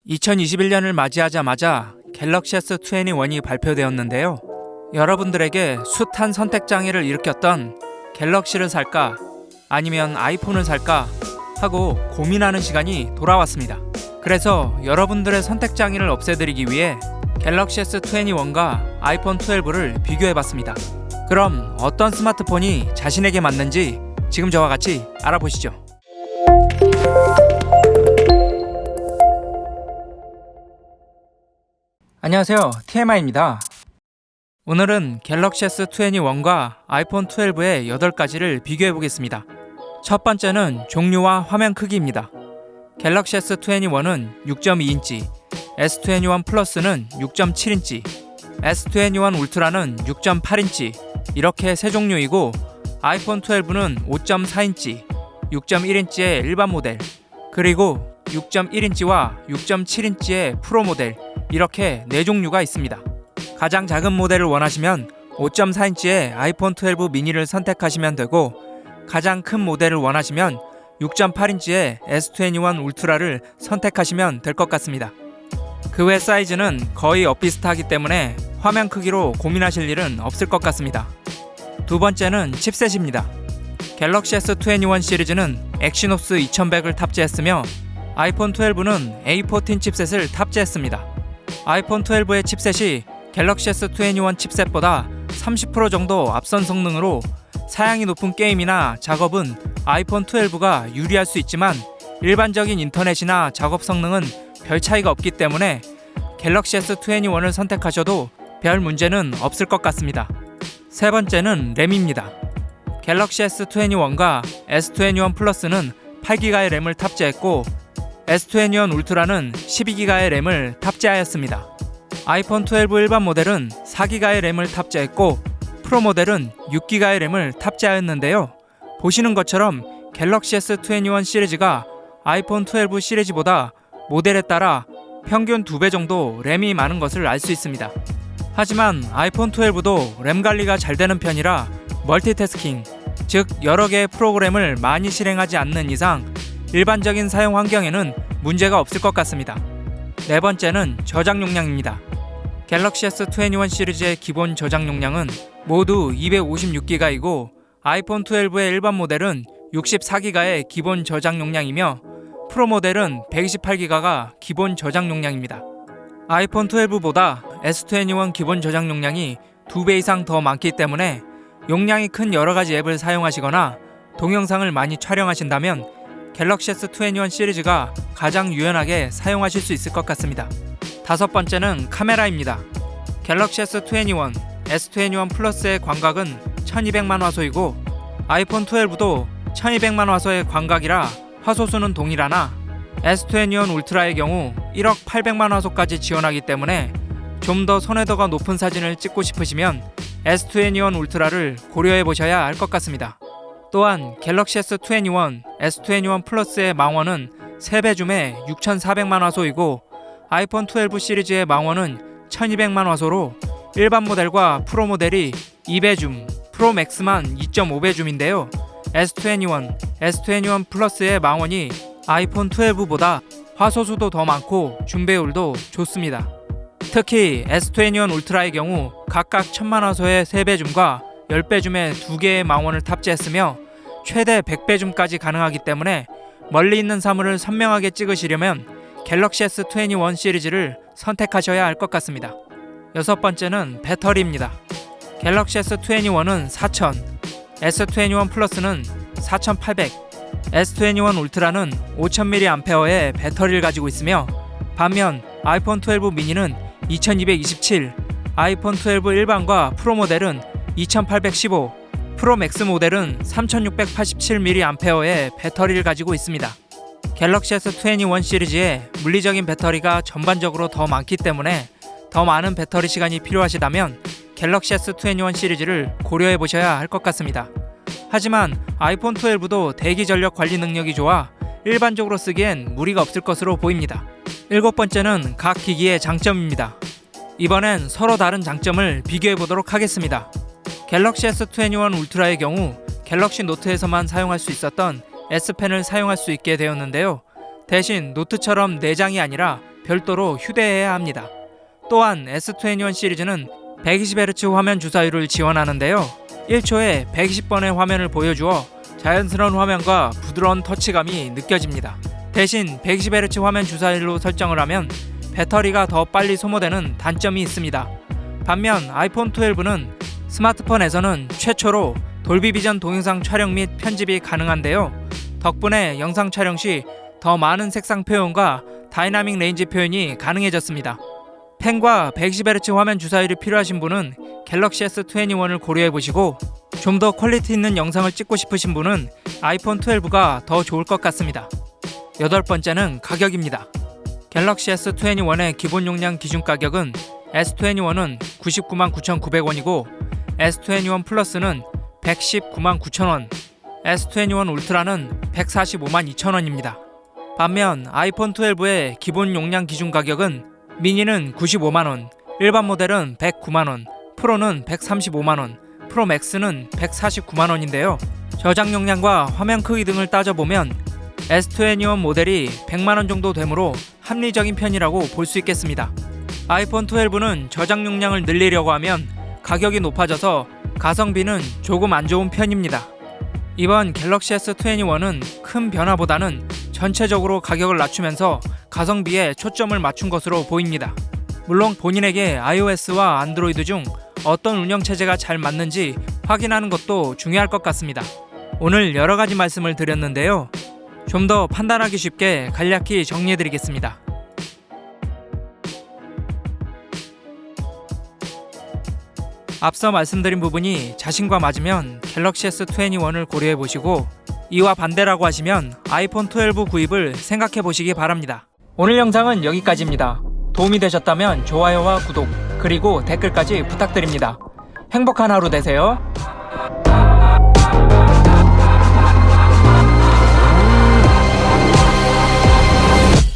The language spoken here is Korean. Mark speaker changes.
Speaker 1: 2021년을 맞이하자마자 갤럭시 S21이 발표되었는데요. 여러분들에게 숱한 선택 장애를 일으켰던 갤럭시를 살까 아니면 아이폰을 살까 하고 고민하는 시간이 돌아왔습니다. 그래서 여러분들의 선택 장애를 없애드리기 위해 갤럭시 S21과 아이폰 12를 비교해봤습니다. 그럼 어떤 스마트폰이 자신에게 맞는지 지금 저와 같이 알아보시죠. 안녕하세요, TMI입니다. 오늘은 갤럭시 S21과 아이폰 12의 8가지를 비교해보겠습니다. 첫 번째는 종류와 화면 크기입니다. 갤럭시 S21은 6.2인치, S21 플러스는 6.7인치, S21 울트라는 6.8인치 이렇게 세 종류이고, 아이폰 12는 5.4인치, 6.1인치의 일반 모델, 그리고 6.1인치와 6.7인치의 프로 모델 이렇게 네 종류가 있습니다. 가장 작은 모델을 원하시면 5.4인치의 아이폰 12 미니를 선택하시면 되고, 가장 큰 모델을 원하시면 6.8인치의 S21 울트라를 선택하시면 될 것 같습니다. 그 외 사이즈는 거의 엇비슷하기 때문에 화면 크기로 고민하실 일은 없을 것 같습니다. 두 번째는 칩셋입니다. 갤럭시 S21 시리즈는 엑시노스 2100을 탑재했으며 아이폰 12는 A14 칩셋을 탑재했습니다. 아이폰 12의 칩셋이 갤럭시 S21 칩셋보다 30% 정도 앞선 성능으로 사양이 높은 게임이나 작업은 아이폰 12가 유리할 수 있지만, 일반적인 인터넷이나 작업 성능은 별 차이가 없기 때문에 갤럭시 S21을 선택하셔도 별 문제는 없을 것 같습니다. 세 번째는 램입니다. 갤럭시 S21과 S21 플러스는 8기가의 램을 탑재했고, S21 울트라는 12기가의 램을 탑재하였습니다. 아이폰 12 일반 모델은 4기가의 램을 탑재했고, 프로 모델은 6기가의 램을 탑재하였는데요. 보시는 것처럼 갤럭시 S21 시리즈가 아이폰 12 시리즈보다 모델에 따라 평균 2배 정도 램이 많은 것을 알 수 있습니다. 하지만 아이폰 12도 램 관리가 잘 되는 편이라 멀티태스킹, 즉 여러 개의 프로그램을 많이 실행하지 않는 이상 일반적인 사용 환경에는 문제가 없을 것 같습니다. 네 번째는 저장 용량입니다. 갤럭시 S21 시리즈의 기본 저장 용량은 모두 256기가이고, 아이폰 12의 일반 모델은 64기가의 기본 저장 용량이며 프로 모델은 128기가가 기본 저장 용량입니다. 아이폰 12보다 S21 기본 저장 용량이 2배 이상 더 많기 때문에 용량이 큰 여러가지 앱을 사용하시거나 동영상을 많이 촬영하신다면 갤럭시 S21 시리즈가 가장 유연하게 사용하실 수 있을 것 같습니다. 다섯 번째는 카메라입니다. 갤럭시 S21, S21 플러스의 광각은 1200만 화소이고, 아이폰 12도 1200만 화소의 광각이라 화소수는 동일하나 S21 울트라의 경우 1억 800만 화소까지 지원하기 때문에 좀 더 선호도가 높은 사진을 찍고 싶으시면 S21 울트라를 고려해 보셔야 할 것 같습니다. 또한 갤럭시 S21, S21 플러스의 망원은 3배 줌에 6400만 화소이고, 아이폰 12 시리즈의 망원은 1200만 화소로 일반 모델과 프로 모델이 2배 줌, 프로 맥스만 2.5배 줌인데요. S21, S21 플러스의 망원이 아이폰 12보다 화소수도 더 많고 줌 배율도 좋습니다. 특히 S21 울트라의 경우 각각 1000만 화소의 3배 줌과 10배 줌의 2개의 망원을 탑재했으며 최대 100배 줌까지 가능하기 때문에 멀리 있는 사물을 선명하게 찍으시려면 갤럭시 S21 시리즈를 선택하셔야 할 것 같습니다. 여섯 번째는 배터리입니다. 갤럭시 S21은 4000, S21 플러스는 4800, S21 울트라는 5000mAh의 배터리를 가지고 있으며, 반면 아이폰 12 미니는 2227, 아이폰 12 일반과 프로 모델은 2815, 프로 맥스 모델은 3687mAh의 배터리를 가지고 있습니다. 갤럭시 S21 시리즈에 물리적인 배터리가 전반적으로 더 많기 때문에 더 많은 배터리 시간이 필요하시다면 갤럭시 S21 시리즈를 고려해 보셔야 할 것 같습니다. 하지만 아이폰 12도 대기 전력 관리 능력이 좋아 일반적으로 쓰기엔 무리가 없을 것으로 보입니다. 일곱 번째는 각 기기의 장점입니다. 이번엔 서로 다른 장점을 비교해 보도록 하겠습니다. 갤럭시 S21 울트라의 경우 갤럭시 노트에서만 사용할 수 있었던 S펜을 사용할 수 있게 되었는데요. 대신 노트처럼 4장이 아니라 별도로 휴대해야 합니다. 또한 S21 시리즈는 120Hz 화면 주사율을 지원하는데요. 1초에 120번의 화면을 보여주어 자연스러운 화면과 부드러운 터치감이 느껴집니다. 대신 120Hz 화면 주사율로 설정을 하면 배터리가 더 빨리 소모되는 단점이 있습니다. 반면 아이폰 12는 스마트폰에서는 최초로 돌비 비전 동영상 촬영 및 편집이 가능한데요. 덕분에 영상 촬영 시 더 많은 색상 표현과 다이나믹 레인지 표현이 가능해졌습니다. 펜과 120Hz 화면 주사율이 필요하신 분은 갤럭시 S21을 고려해보시고 좀 더 퀄리티 있는 영상을 찍고 싶으신 분은 아이폰 12가 더 좋을 것 같습니다. 여덟 번째는 가격입니다. 갤럭시 S21의 기본 용량 기준 가격은 S21은 999,900원이고 S21 플러스는 119,900원, S21 울트라는 145,200원입니다. 반면 아이폰 12의 기본 용량 기준 가격은 미니는 95만원, 일반 모델은 109만원, 프로는 135만원, 프로 맥스는 149만원인데요. 저장 용량과 화면 크기 등을 따져보면 S21 모델이 100만원 정도 되므로 합리적인 편이라고 볼 수 있겠습니다. 아이폰 12는 저장 용량을 늘리려고 하면 가격이 높아져서 가성비는 조금 안 좋은 편입니다. 이번 갤럭시 S21은 큰 변화보다는 전체적으로 가격을 낮추면서 가성비에 초점을 맞춘 것으로 보입니다. 물론 본인에게 iOS와 안드로이드 중 어떤 운영체제가 잘 맞는지 확인하는 것도 중요할 것 같습니다. 오늘 여러가지 말씀을 드렸는데요. 좀 더 판단하기 쉽게 간략히 정리해드리겠습니다. 앞서 말씀드린 부분이 자신과 맞으면 갤럭시 S21을 고려해보시고 이와 반대라고 하시면 아이폰 12 구입을 생각해보시기 바랍니다. 오늘 영상은 여기까지입니다. 도움이 되셨다면 좋아요와 구독 그리고 댓글까지 부탁드립니다. 행복한 하루 되세요.